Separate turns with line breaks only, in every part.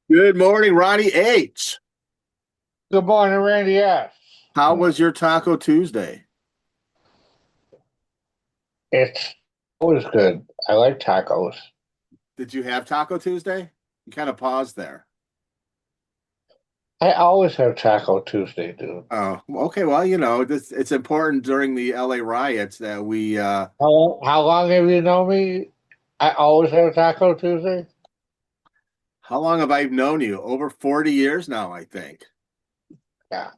Good morning, Ronnie H.
Good morning, Randy. Yes,
How was your Taco Tuesday?
it's always good. I like tacos.
Did you have Taco Tuesday? You kind of paused there.
I always have Taco Tuesday, dude.
Oh, okay. Well, it's important during the LA riots that we,
How long have you known me? I always have Taco Tuesday.
how long have I known you? Over 40 years now, I think.
Yeah, and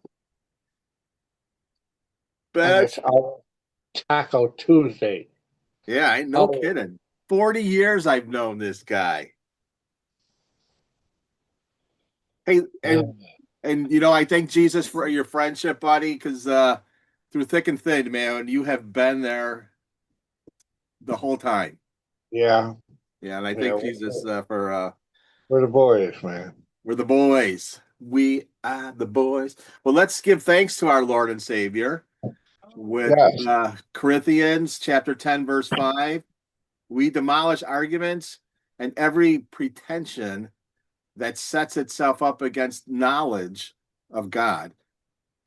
But
it's always Taco Tuesday.
yeah, ain't no
Oh,
kidding. 40 years I've known this guy. Hey, and
yeah,
I thank Jesus for your friendship, buddy, because through thick and thin, man, you have been there the whole time.
yeah,
Yeah, and I
yeah.
thank Jesus for
We're the boys, man.
we're the boys. We are the boys. Well, let's give thanks to our Lord and Savior with
Yes,
Corinthians chapter 10, verse 5. We demolish arguments and every pretension that sets itself up against knowledge of God.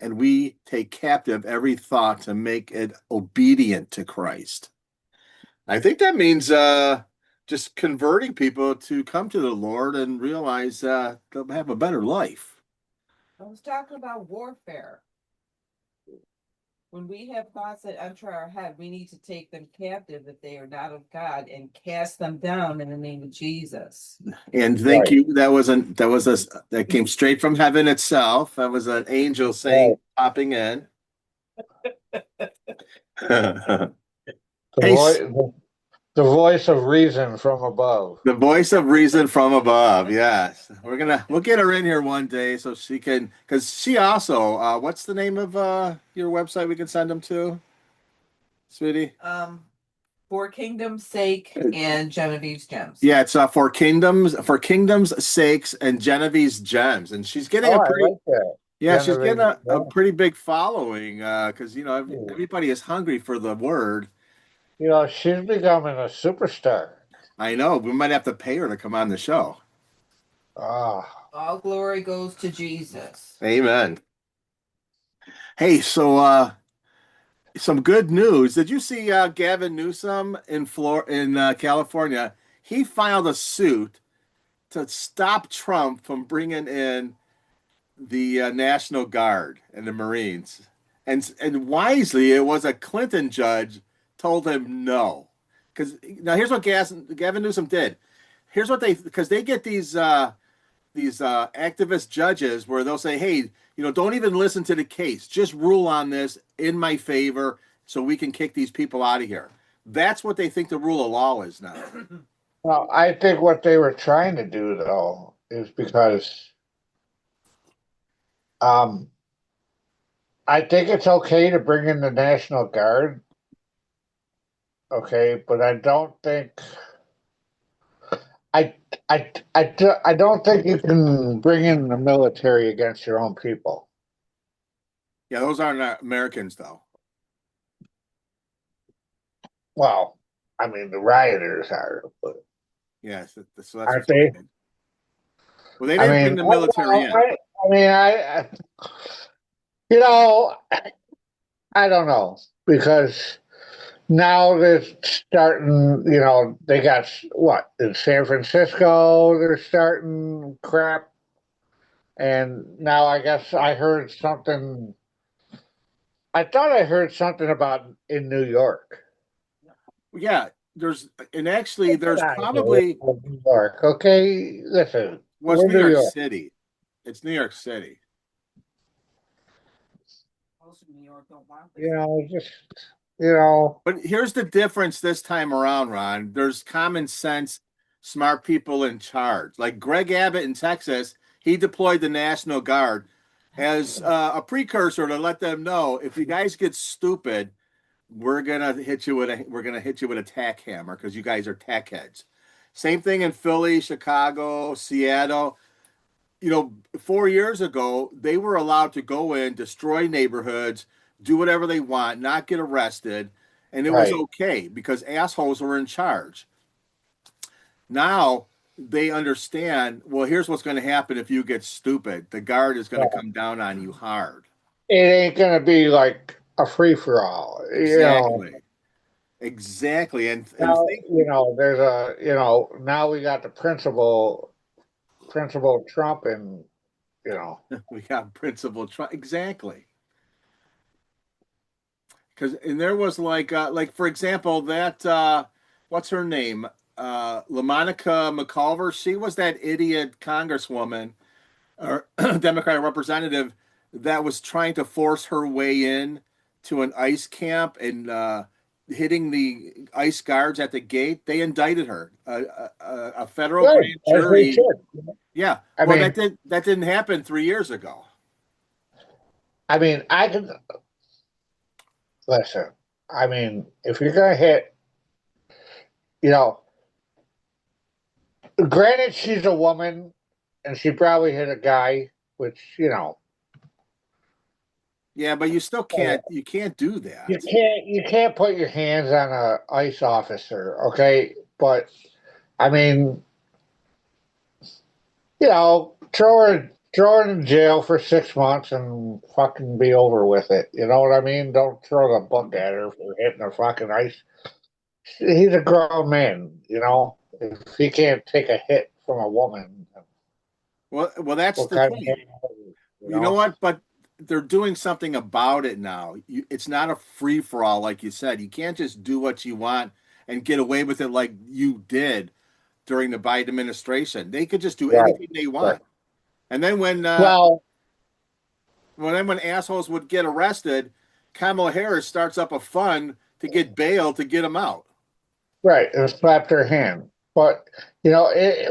And we take captive every thought to make it obedient to Christ. I think that means just converting people to come to the Lord and realize they'll have a better life.
I was talking about warfare. When we have thoughts that enter our head, we need to take them captive if they are not of God and cast them down in the name of Jesus.
And thank
right,
you. That came straight from heaven itself. That was an angel
right.
saying, popping in.
The
Hey,
voice, the voice of reason from above.
the voice of reason from above. Yes, we'll get her in here one day so she can, because she also. What's the name of your website we can send them to, sweetie?
For Kingdom's sake and Genevieve's gems.
Yeah, it's for kingdom's sakes and Genevieve's gems, and she's getting
Oh,
a
I
pretty
like that.
yeah, she's getting
Genevieve.
a
Yeah.
pretty big following because
You
everybody is hungry for the word.
know, she's becoming a superstar.
I know we might have to pay her to come on the show.
Ah,
All glory goes to Jesus.
Amen. Hey, so some good news. Did you see Gavin Newsom in California? He filed a suit to stop Trump from bringing in the National Guard and the Marines. And wisely, it was a Clinton judge told him no. Because now here's what Gavin Newsom did. Here's what because they get these activist judges where they'll say, hey, don't even listen to the case. Just rule on this in my favor so we can kick these people out of here. That's what they think the rule of law is now.
well, I think what they were trying to do though is because um, I think it's okay to bring in the National Guard, okay, but I don't think I I don't think you can bring in the military against your own people.
Yeah, those aren't Americans, though.
Well, I mean the rioters are, but
Yes, so that's
aren't
what's okay.
they?
Well, they
I
didn't
mean,
bring the military in.
I mean, you know, I don't know because now they're starting, they got what in San Francisco, they're starting crap. And now I guess I heard something. I thought I heard something about in New York.
Yeah, there's
Get out of here
probably
with New York, okay? Listen,
well, it's
we're
New
New
York
York.
City. It's New York City.
Most of New York don't want this.
You know, just you know,
But here's the difference this time around, Ron. There's common sense, smart people in charge. Like Greg Abbott in Texas, he deployed the National Guard as a precursor to let them know if you guys get stupid, we're gonna hit you with a tack hammer because you guys are tack heads. Same thing in Philly, Chicago, Seattle. 4 years ago, they were allowed to go in, destroy neighborhoods, do whatever they want, not get arrested, and it was
right?
okay because assholes were in charge. Now, they understand, well, here's what's going to happen if you get stupid. The guard is going to come down on you hard.
It ain't gonna be like a free for all, you know.
Exactly. Exactly. And
Now,
think
there's a, now we got the Principal Trump, and you know,
we got Principal Trump. Exactly. Because and there was like for example that what's her name, LaMonica McCulver. She was that idiot congresswoman or Democratic representative that was trying to force her way in to an ICE camp and hitting the ICE guards at the gate. They indicted her. A federal
good,
grand
as they
jury.
should.
Yeah.
I
Well,
mean,
that didn't happen 3 years ago.
I can listen. I mean, if you're gonna hit, you know, granted she's a woman, and she probably hit a guy, which
Yeah, but you still can't. You can't do
you
that.
can't put your hands on a ICE officer, okay? But I mean, throw her in jail for 6 months and fucking be over with it. You know what I mean? Don't throw the book at her for hitting a fucking ICE. He's a grown man, you know. If he can't take a hit from a woman,
Well, that's
what
the
kind of
thing.
man are you? You
You know
know?
what? But they're doing something about it now. It's not a free for all, like you said. You can't just do what you want and get away with it like you did during the Biden administration. They could just do
Right,
anything they
right.
want. And then
Well,
when assholes would get arrested, Kamala Harris starts up a fund to get bail to get them out.
right, and slapped her hand. But it's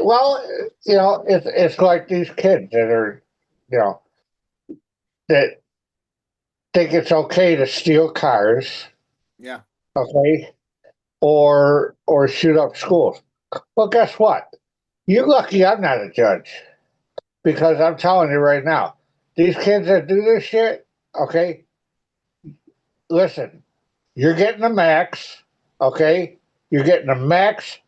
like these kids that are, you know, that think it's okay to steal cars,
Yeah,
okay, or shoot up schools. Well, guess what? You're lucky I'm not a judge, because I'm telling you right now, these kids that do this shit, okay, listen, you're getting the max, okay? You're getting the max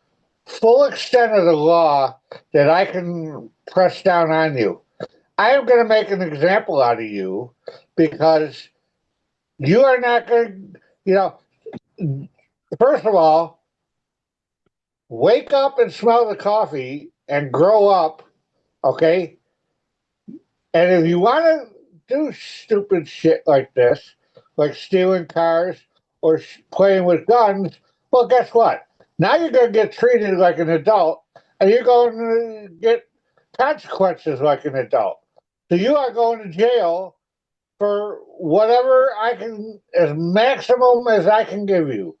full extent of the law that I can press down on you. I am going to make an example out of you, because you are not going to, first of all, wake up and smell the coffee and grow up, okay? And if you want to do stupid shit like this, like stealing cars or playing with guns, well, guess what? Now you're going to get treated like an adult, and you're going to get consequences like an adult. So you are going to jail for whatever I can, as maximum as I can give you.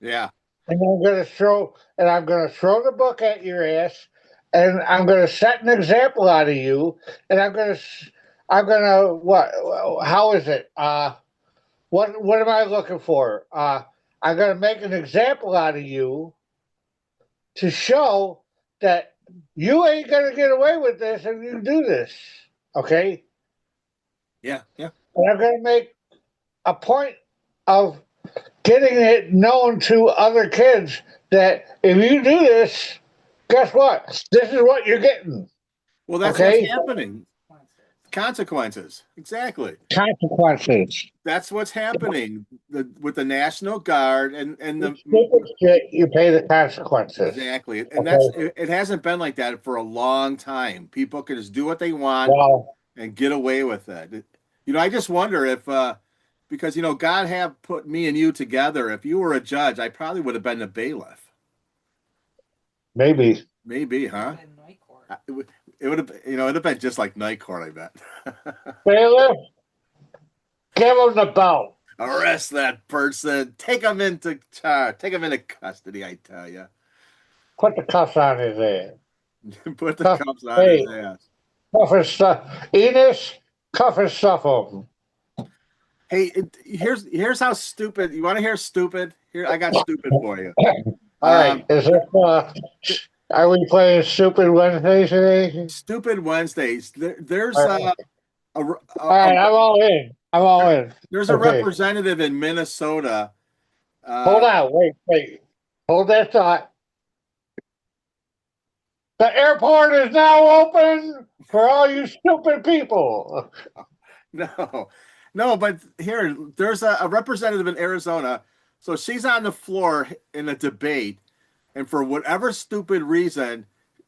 yeah,
And I'm going to throw the book at your ass, and I'm going to set an example out of you, and I'm going to what? How is it? What am I looking for? I'm going to make an example out of you to show that you ain't going to get away with this if you do this. Okay,
yeah, yeah.
and I'm going to make a point of getting it known to other kids that if you do this, guess what? This is what you're getting.
Well, that's what's
Okay?
happening. Consequences. Exactly.
Consequences.
That's what's happening with the National Guard and
It's
the
stupid shit, you pay the consequences.
exactly, and
Okay?
it hasn't been like that for a long time. People can just do what they want
Well,
and get away with it. I just wonder if because God have put me and you together. If you were a judge, I probably would have been a bailiff.
maybe.
Maybe, huh? It would have, it'd have been just like night court, I bet.
Bailiff, give him the belt.
Arrest that person. Take him into charge. Take him into custody. I tell you.
Put the cuffs on his ass.
Put the
Cuff,
cuffs on his
hey,
ass.
cuff his stuff. Enos, cuff his stuff open.
Hey, here's how stupid. You want to hear stupid? Here, I got stupid for you.
All right. Is are we playing Stupid Wednesday today?
Stupid Wednesdays. There's
All right.
a,
All right, I'm all in. I'm all in.
there's a
Okay.
representative in Minnesota.
Hold on. Wait. Hold that thought. The airport is now open for all you stupid people.
No, no, but here, there's a representative in Arizona. So she's on the floor in a debate, and for whatever stupid reason,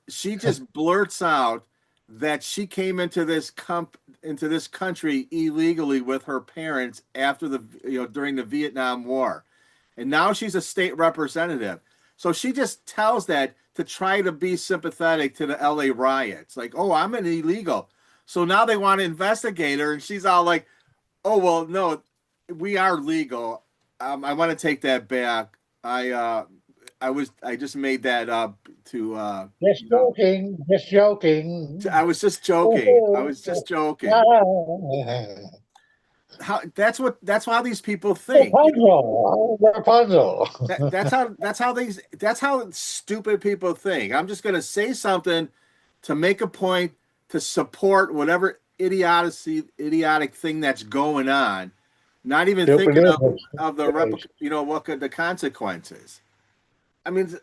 she just blurts out that she came into this country illegally with her parents after during the Vietnam War. And now she's a state representative. So she just tells that to try to be sympathetic to the LA riots. Like, oh, I'm an illegal. So now they want to investigate her, and she's all like, oh, well, no, we are legal. I want to take that back. I just made that up to
Just joking, just joking.
I was just joking. I was just joking. That's how these people think.
Rapunzel, Rapunzel.
That's how stupid people think. I'm just gonna say something to make a point to support whatever idiotic thing that's going on, not even
Stupid
thinking
is
of
it?
what could the consequences. I mean,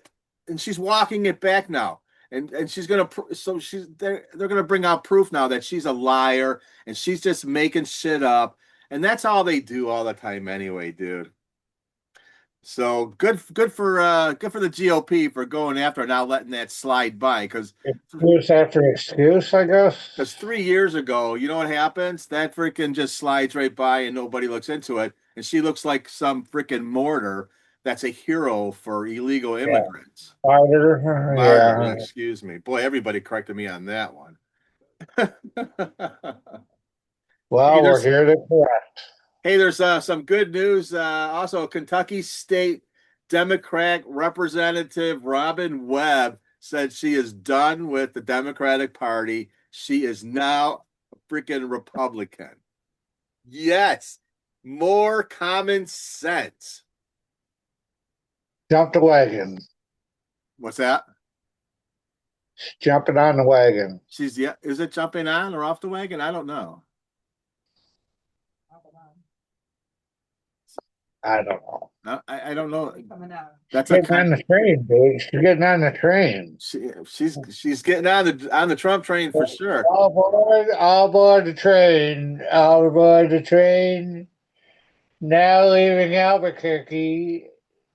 and she's walking it back now, and she's gonna so she's they're gonna bring out proof now that she's a liar and she's just making shit up, and that's all they do all the time anyway, dude. So good for the GOP for going after her, not letting that slide by,
Excuse after excuse, I guess.
3 years ago, you know what happens? That freaking just slides right by and nobody looks into it, and she looks like some freaking martyr that's a hero for illegal
Yeah.
immigrants.
Martyr,
Martyr, yeah,
yeah.
excuse me. Boy, everybody corrected me on that one. Hey,
Well, we're
there's
here to correct.
some good news. Also, Kentucky State Democrat Representative Robin Webb said she is done with the Democratic Party. She is now a freaking Republican. Yes, more common sense.
Jump the wagon.
What's that?
Jumping on the wagon.
Yeah. Is it jumping on or off the wagon? I don't know.
I don't know.
I don't know.
Coming out.
That's a
Getting on the train, dude. She's getting on the train.
she's getting on the Trump train for sure.
All aboard the train. All aboard the train. Now leaving Albuquerque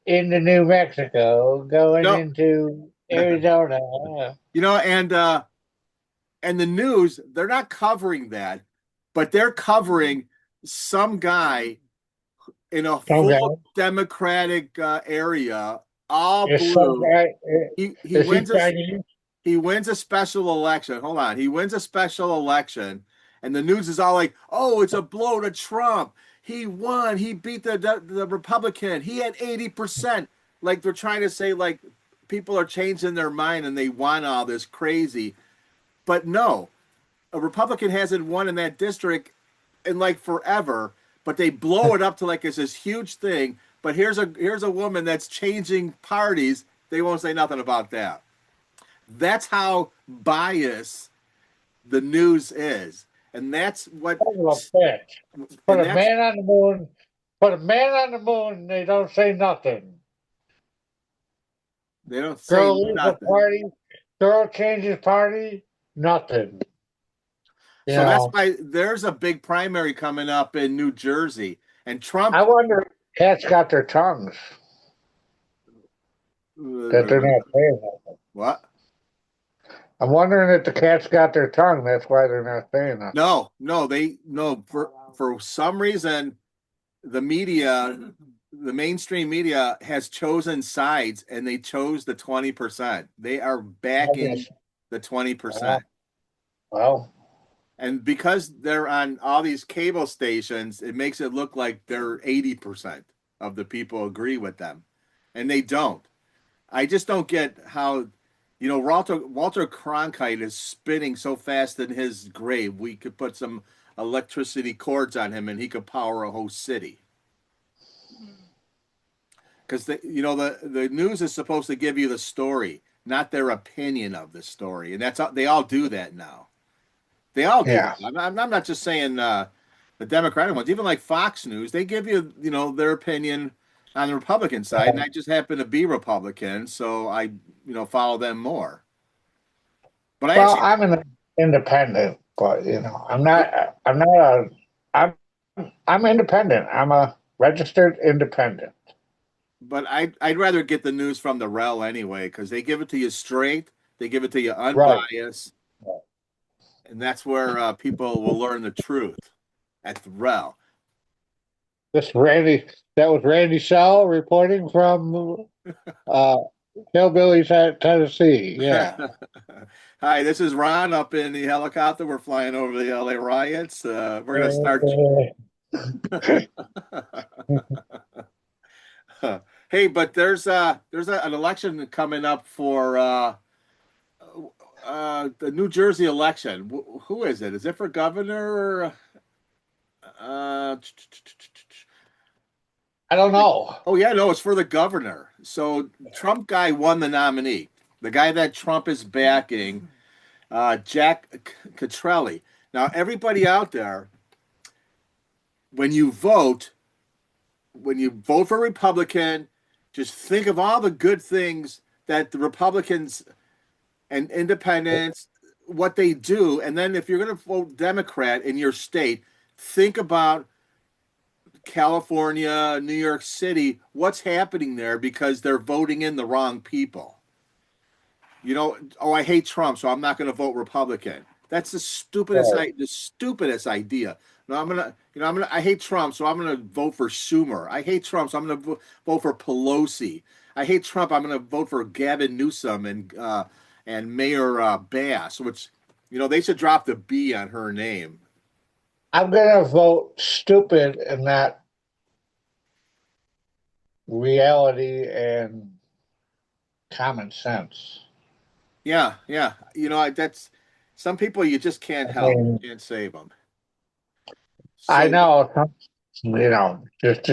into New Mexico, going
No,
into Arizona.
and the news, they're not covering that, but they're covering some guy in a
Okay.
full Democratic area, all
Is some
blue.
guy,
He
is he
wins a
Chinese?
he wins a special election. Hold on, he wins a special election, and the news is all like, "Oh, it's a blow to Trump. He won. He beat the Republican. He had 80%." Like they're trying to say, like people are changing their mind and they want all this crazy. But no, a Republican hasn't won in that district in like forever, but they blow it up to like it's this huge thing. But here's a woman that's changing parties. They won't say nothing about that. That's how biased the news is, and that's what
Son of a bitch. Put
and
a
that's
man on the moon. Put a man on the moon. They don't say nothing.
they don't say
Girl leaves a
nothing.
party. Girl changes party. Nothing. You
So that's
know.
why there's a big primary coming up in New Jersey, and Trump.
I wonder if cats got their tongues. That they're not saying nothing.
What?
I'm wondering if the cats got their tongue. That's why they're not saying nothing.
No, no, they no for some reason the media, the mainstream media has chosen sides and they chose the 20%. They are
I
backing
guess.
the 20%.
Well, well,
And because they're on all these cable stations, it makes it look like they're 80% of the people agree with them. And they don't. I just don't get how, Walter Cronkite is spinning so fast in his grave. We could put some electricity cords on him and he could power a whole city. Because the news is supposed to give you the story, not their opinion of the story, and they all do that now. They all do
yeah.
that. I'm not just saying the Democratic ones. Even like Fox News, they give you their opinion on the Republican side, and I just happen to be Republican, so I follow them more. But I
Well,
actually,
I'm an independent, but I'm not. I'm not a. I'm. I'm independent. I'm a registered independent.
but I'd rather get the news from the RELL anyway, because they give it to you straight, they give it to you
Right.
unbiased, and that's where people will learn the truth at the RELL.
This Randy. That was Randy Shell reporting from uh, Hillbillies at Tennessee. Yeah.
Hi, this is Ron up in the helicopter. We're flying over the LA riots. We're gonna start.
Uh,
Hey, but an election coming up for the New Jersey election. Who is it? Is it for governor? Uh,
I don't know.
oh yeah, no, it's for the governor. So Trump guy won the nominee. The guy that Trump is backing, Jack Catrelli. Now everybody out there, when you vote, when you vote for Republican, just think of all the good things that the Republicans and independents, what they do. And then if you're going to vote Democrat in your state, think about California, New York City, what's happening there because they're voting in the wrong people. Oh, I hate Trump, so I'm not going to vote Republican. That's
Right.
the stupidest idea. No, I hate Trump, so I'm gonna vote for Schumer. I hate Trump, so I'm gonna vote for Pelosi. I hate Trump, I'm gonna vote for Gavin Newsom and Mayor Bass, which they should drop the B on her name.
I'm gonna vote stupid and not reality and common sense.
Yeah, yeah. That's some people you just can't
I
help,
mean,
can't save them.
I
So
know just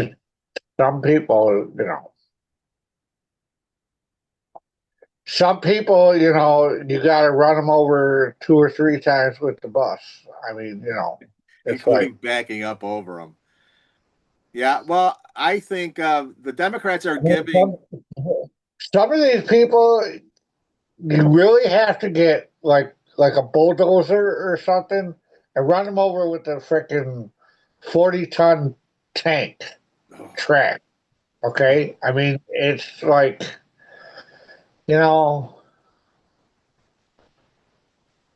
some people, some people, you got to run them over two or three times with the bus. I mean, it's like
including backing up over them. Yeah, well, I think the Democrats are
I mean,
giving.
some of these people, you really have to get like a bulldozer or something and run them over with a freaking 40-ton tank
Oh,
track. Okay, I mean it's like you know.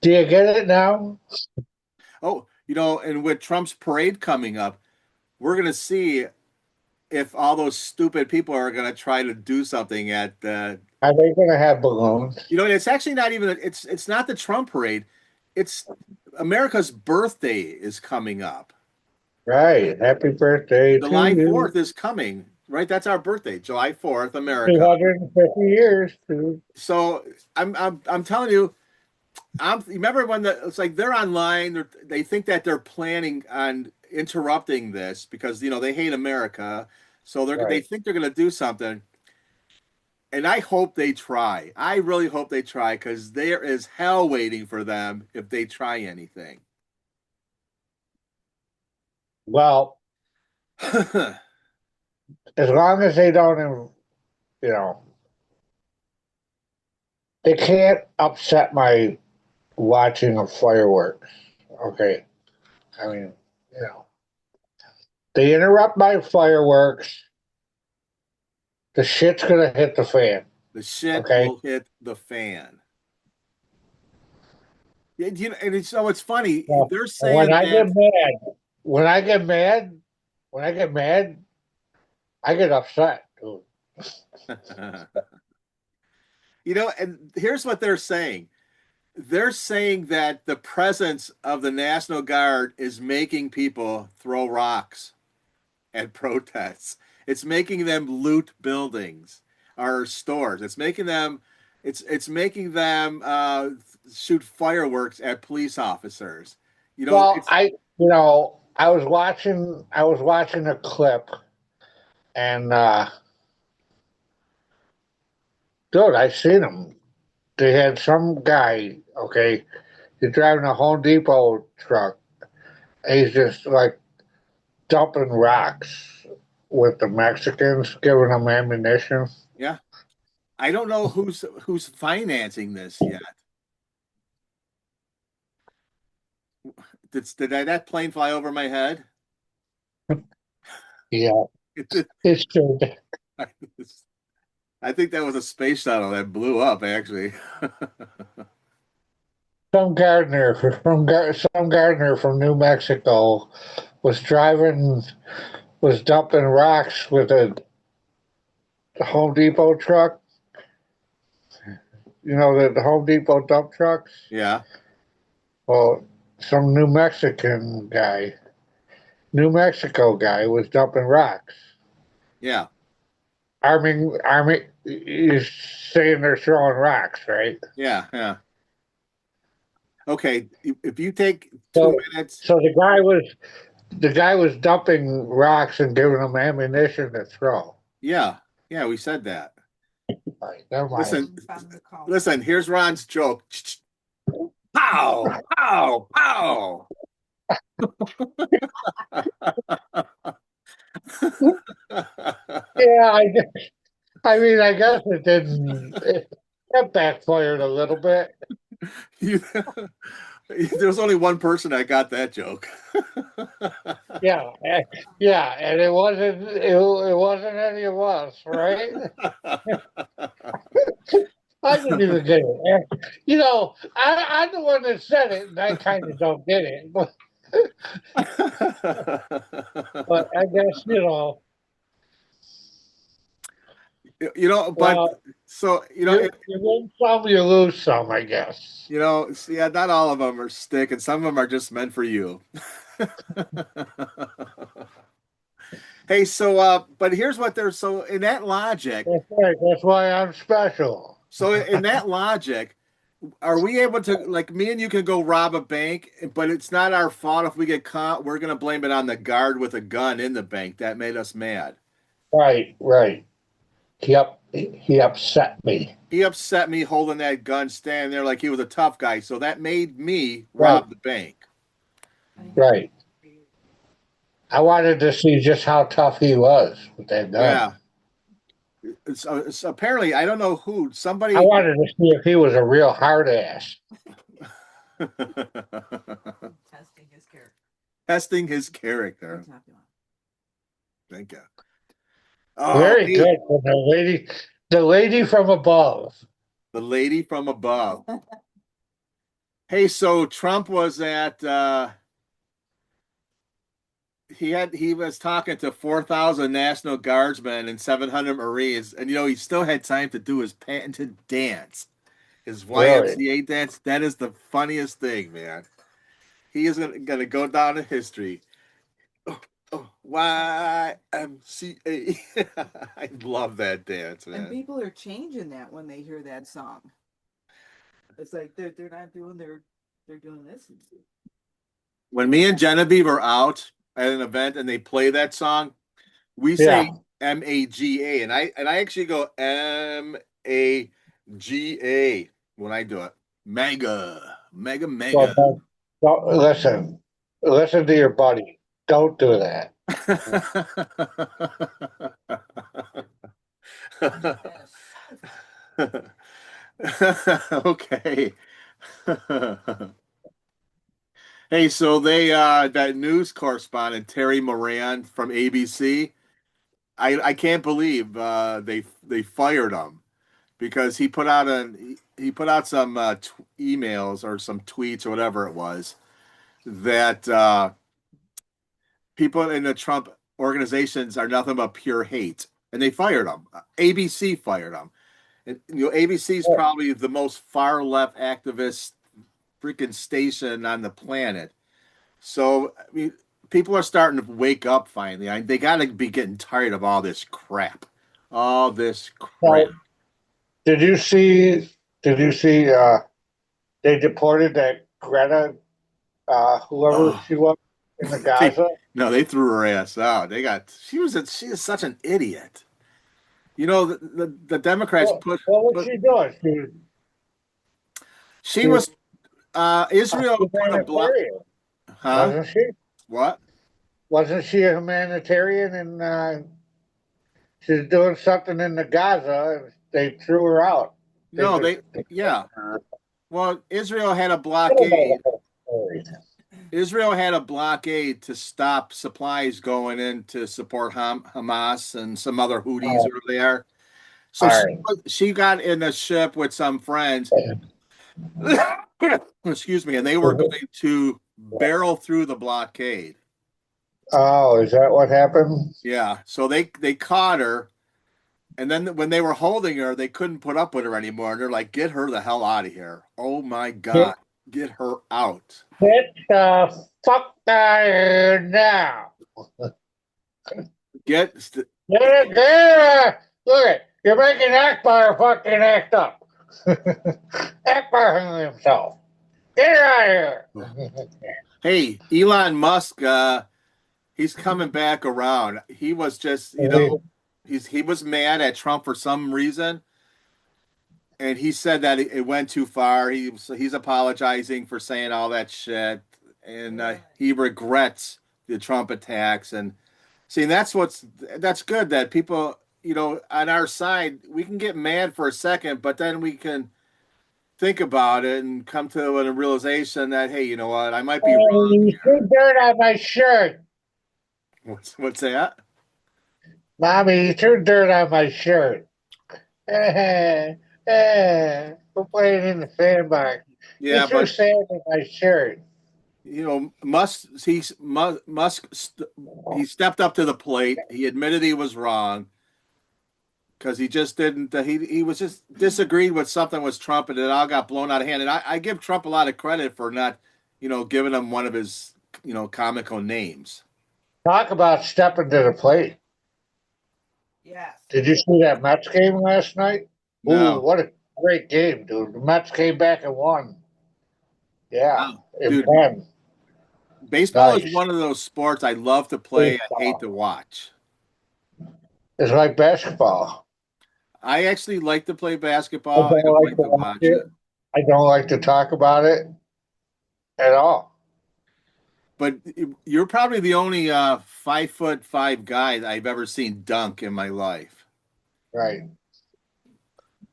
Do you get it now?
oh, and with Trump's parade coming up, we're going to see if all those stupid people are going to try to do something at the.
Are they going to have balloons?
It's actually not even. It's not the Trump parade. It's America's birthday is coming up.
Right. Happy birthday to
July
you.
4th is coming, right? That's our birthday, July 4th, America.
250 years to.
So I'm telling you, remember when it's like they're online, they think that they're planning on interrupting this because they hate America, so they
Right.
think they're going to do something, and I hope they try. I really hope they try because there is hell waiting for them if they try anything.
Well, as long as they don't, you know, they can't upset my watching of fireworks. Okay. I mean, you know, they interrupt my fireworks, the shit's gonna hit the fan.
The shit
Okay.
will hit the fan. Yeah, and it's funny.
Well,
They're
when
saying
I get
that.
mad, when I get mad, when I get mad, I get upset, dude.
And here's what they're saying. They're saying that the presence of the National Guard is making people throw rocks at protests. It's making them loot buildings or stores. It's making them shoot fireworks at police officers.
Well,
It's
I was watching a clip, and dude, I seen him. They had some guy, okay, he's driving a Home Depot truck. And he's just like dumping rocks with the Mexicans, giving them ammunition.
yeah. I don't know who's financing this yet. Did that plane fly over my head?
Yeah,
It did.
it's true.
I think that was a space shuttle that blew up, actually.
Some gardener from New Mexico was driving was dumping rocks with a Home Depot truck. You know the Home Depot dump trucks.
Yeah,
Well, some New Mexico guy was dumping rocks.
yeah,
Army is saying they're throwing rocks, right?
yeah. Okay, if you take two
So,
minutes,
so the guy was dumping rocks and giving them ammunition to throw.
yeah, yeah, we said that.
Right, never mind.
Listen, listen, here's Ron's joke. Pow, pow, pow.
Yeah, I guess it didn't. That backfired a little bit.
You, there's only one person that got that joke.
Yeah, yeah, and it wasn't any of us, right? I didn't even get it. I'm the one that said it, and I kind of don't get it, but I guess
But
well,
so
you win some, you lose some, I guess.
yeah, not all of them are stick, and some of them are just meant for you. Hey, but here's what there's so in that logic.
That's right. That's why I'm special.
So in that logic, are we able to like me and you can go rob a bank, but it's not our fault if we get caught. We're gonna blame it on the guard with a gun in the bank that made us mad.
Right, right. He upset me.
He upset me holding that gun, standing there like he was a tough guy. So that made me
Right,
rob the bank.
right. I wanted to see just how tough he was with that gun.
Yeah. It's apparently I don't know who
I
somebody
wanted to see if he was a real hard ass.
Testing his character.
testing his character. Thank you. Oh,
Very
hey,
good for the lady from above.
the lady from above. Hey, so Trump was at he was talking to 4,000 National Guardsmen and 700 Marines, and he still had time to do his patented dance, his
Really.
YMCA dance. That is the funniest thing, man. He is gonna go down in history. Oh, oh, YMCA. I love that dance,
And
man.
people are changing that when they hear that song. It's like they're not doing they're doing this.
When me and Genevieve are out at an event and they play that song, we
Yeah.
say MAGA, and I actually go MAGA when I do it. Mega, mega,
So
mega.
listen. Listen to your buddy. Don't do that.
Okay. Hey, so that news correspondent Terry Moran from ABC, I can't believe they fired him because he put out some emails or some tweets or whatever it was that people in the Trump organizations are nothing but pure hate, and they fired him. ABC fired him, and ABC is probably the most far left activist freaking station on the planet. So I mean, people are starting to wake up finally. They got to be getting tired of all this crap.
So did you see? Did you see? They deported that Greta, whoever
Oh,
she was in the
they
Gaza.
no, they threw her ass out. She is such an idiot. The Democrats
What was
put
she doing?
she
She was
was Israel put a block,
humanitarian,
huh?
wasn't she?
What?
Wasn't she a humanitarian? And she's doing something in the Gaza, and they threw her out. They
No,
just
they yeah. Well, Israel had a
I don't know the
blockade.
whole story.
Israel had a blockade to stop supplies going in to support Hamas and some other Houthis
Oh,
over there. So
all right.
she got in a ship with some friends, excuse me, and they were
Mhm.
going to barrel through the blockade.
Oh, is that what happened?
Yeah, so they caught her, and then when they were holding her, they couldn't put up with her anymore. And they're like, "Get her the hell out of here! Oh my
Get,
God, get her out!"
get the fuck out of here now.
Get
Look it, you're making Akbar fucking act up. Akbar hung himself. Get her out of here.
Hey, Elon Musk, he's coming back around. He was just, he was mad at Trump for some reason, and he said that it went too far. He's apologizing for saying all that shit, and he regrets the Trump attacks. And see, that's good that people, on our side, we can get mad for a second, but then we can think about it and come to a realization that, hey, you know what, I might be wrong
You
here.
threw dirt on my shirt.
What's that?
Mommy, you threw dirt on my shirt. We're playing in the sandbox. You
Yeah,
threw
but
sand in my shirt.
Musk he stepped up to the plate. He admitted he was wrong because he just didn't. He was just disagreed with something with Trump, and it all got blown out of hand. And I give Trump a lot of credit for not, giving him one of his, comical names.
Talk about stepping to the plate.
Yes.
Did you see that Mets game last night? Ooh,
No,
what a great game, dude. The Mets came back and won. Yeah,
wow,
in
dude,
10.
baseball is
Nice.
one of those sports I love to play. I hate to
Baseball.
watch.
It's like basketball.
I actually like to play
I
basketball. I
don't
don't
like
like
to
to
watch
watch
it.
it.
I don't like to talk about it at all.
But you're probably the only 5'5" guy that I've ever seen dunk in my life.
Right.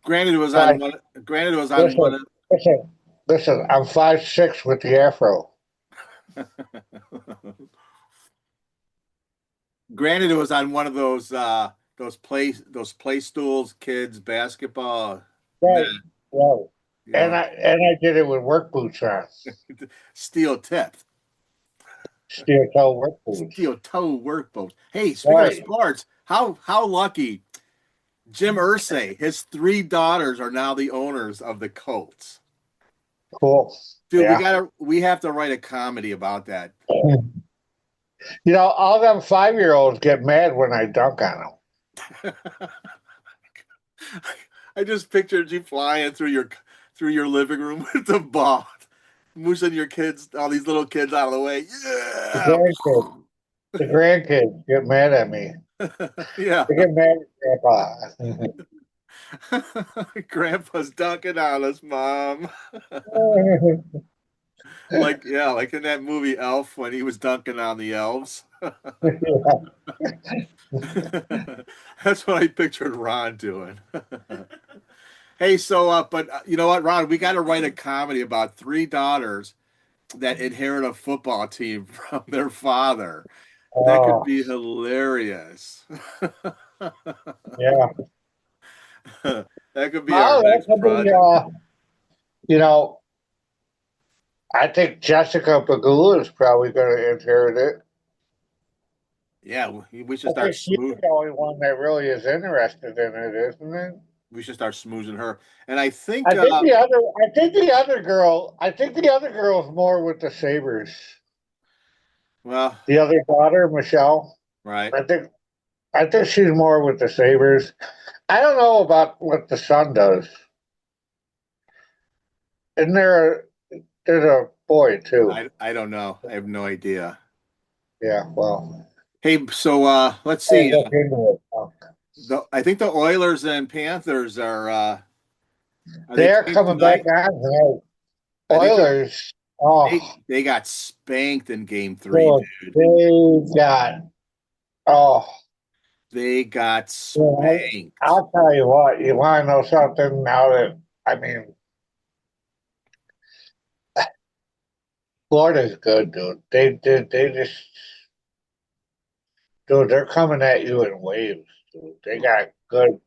Granted, it was on
Five.
one. Granted, it was on
Listen,
one.
listen. I'm 5'6" with the afro.
Granted, it was on one of those play stools, kids basketball net.
Right. Right.
You
And
know,
I did it with work boots on,
steel tipped,
steel toe work boots.
steel toe work boats. Hey, speaking of
Right.
sports, how lucky Jim Irsay. His three daughters are now the owners of the Colts.
Cool.
Dude,
Yeah.
we have to write a comedy about that.
All them 5-year-olds get mad when I dunk on them.
I just pictured you flying through your living room with the ball, moving your kids, all these little kids out of the way.
The
Yeah,
grandkids, the grandkids get mad at me.
yeah.
They get mad at Grandpa.
Grandpa's dunking on us, Mom. Like in that movie Elf when he was dunking on the elves. That's what I pictured Ron doing. Hey, so but you know what, Ron? We got to write a comedy about three daughters that inherit a football team from their father. That could
Oh,
be hilarious.
yeah.
That could be our
Oh, that
next
could be,
project.
you know, I think Jessica Bagula is probably going to inherit it.
Yeah, we should
I
start
think she's
smooth.
the only one that really is interested in it, isn't it?
We should start smoozing her. And I think,
I think the other girl's more with the Sabres.
well,
The other daughter, Michelle,
right.
I think, I think she's more with the Sabres. I don't know about what the son does. And there's a boy too.
I don't know. I have no idea.
Yeah, well,
Hey, so let's
I
see.
look into it.
I think the Oilers and Panthers are they
They're
playing
coming back
tonight?
on tonight.
I think
Oilers.
they
Oh,
they got spanked in game three,
so
dude.
they got. Oh,
They got
I'll
spanked.
tell you what. You want to know something? Now that I mean, Florida's good, dude. They just, dude, they're coming at you in waves, dude. They got good.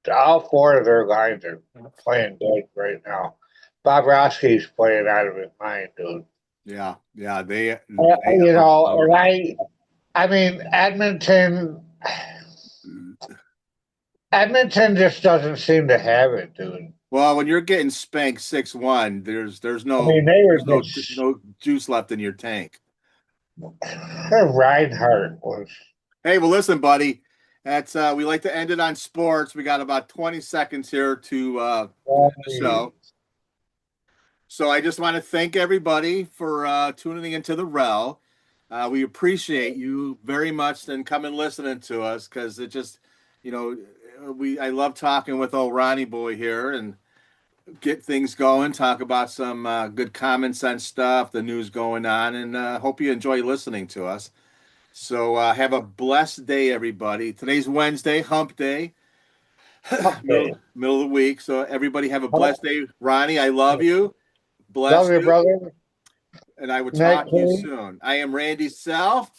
All four of their lines are playing good right now. Bob Roski's playing out of his mind, dude.
Yeah, yeah, they
You
have a
know, and
powerhouse.
I mean, Edmonton just doesn't seem to have it, dude.
Well, when you're getting spanked 6-1, there's
I mean,
no
they were
there's no
just
no juice left in your tank.
Reinhardt was.
Hey, well, listen, buddy. That's we like to end it on sports. We got about 20 seconds here to end the show. So I just want to thank everybody for tuning into the REL. We appreciate you very much and come and listening to us because it just, you know, I love talking with old Ronnie boy here and get things going, talk about some good common sense stuff, the news going on, and hope you enjoy listening to us. So have a blessed day, everybody. Today's Wednesday, hump day,
Okay.
middle of the week. So everybody have a blessed day. Ronnie, I love you.
Love
Bless
you,
you.
brother.
And I will
Night,
talk to you
King.
soon. I am Randy Self,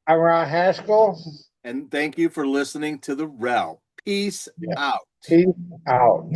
I'm Ron Haskell.
and thank you for listening to the REL. Peace
Yeah.
out.
Peace out.